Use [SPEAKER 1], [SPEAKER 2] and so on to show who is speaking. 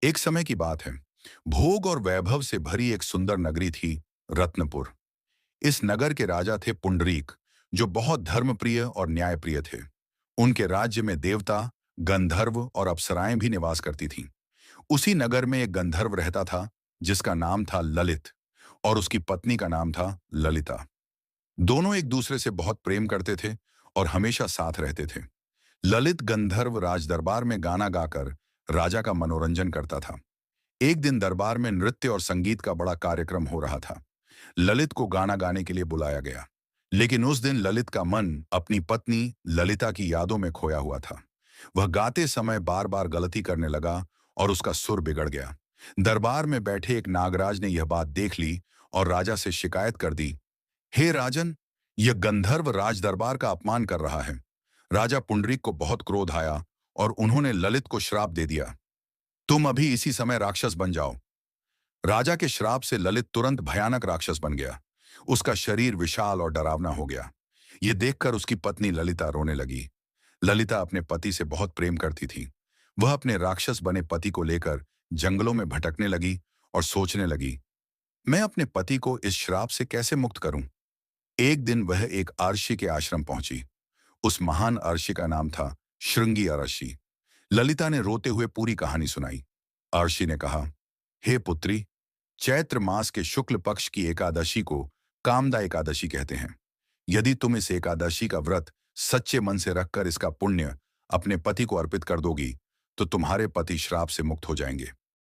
[SPEAKER 1] एक समय की बात है। भोग और वैभव से भरी एक सुंदर नगरी थी, रत्नपुर। इस नगर के राजा थे पुंडरीक, जो बहुत धर्मप्रिय और न्यायप्रिय थे। उनके राज्य में देवता, गंधर्व और अप्सराएं भी निवास करती थीं। उसी नगर में एक गंधर्व रहता था, जिसका नाम था ललित, और उसकी पत्नी का नाम था ललिता। दोनों एक दूसरे से बहुत प्रेम करते थे और हमेशा साथ रहते थे। ललित गंधर्व राजदरबार में गाना गाकर राजा का मनोरंजन करता था। एक दिन दरबार में नृत्य और संगीत का बड़ा कार्यक्रम हो रहा था। ललित को गाना गाने के लिए बुलाया गया, लेकिन उस दिन ललित का मन अपनी पत्नी ललिता की यादों में खोया हुआ था। वह गाते समय बार बार गलती करने लगा और उसका सुर बिगड़ गया। दरबार में बैठे एक नागराज ने यह बात देख ली और राजा से शिकायत कर दी। हे राजन, यह गंधर्व राज दरबार का अपमान कर रहा है। राजा पुंडरीक को बहुत क्रोध आया और उन्होंने ललित को श्राप दे दिया, तुम अभी इसी समय राक्षस बन जाओ। राजा के श्राप से ललित तुरंत भयानक राक्षस बन गया। उसका शरीर विशाल और डरावना हो गया। यह देखकर उसकी पत्नी ललिता रोने लगी। ललिता अपने पति से बहुत प्रेम करती थी। वह अपने राक्षस बने पति को लेकर जंगलों में भटकने लगी और सोचने लगी, मैं अपने पति को इस श्राप से कैसे मुक्त करूं। एक दिन वह एक अर्षि के आश्रम पहुंची। उस महान अर्षि का नाम था श्रृंगी अर्षि। ललिता ने रोते हुए पूरी कहानी सुनाई। अर्षि ने कहा, हे पुत्री, चैत्र मास के शुक्ल पक्ष की एकादशी को कामदा एकादशी कहते हैं। यदि तुम इस एकादशी का व्रत सच्चे मन से रखकर इसका पुण्य अपने पति को अर्पित कर दोगी, तो तुम्हारे पति श्राप से मुक्त हो जाएंगे।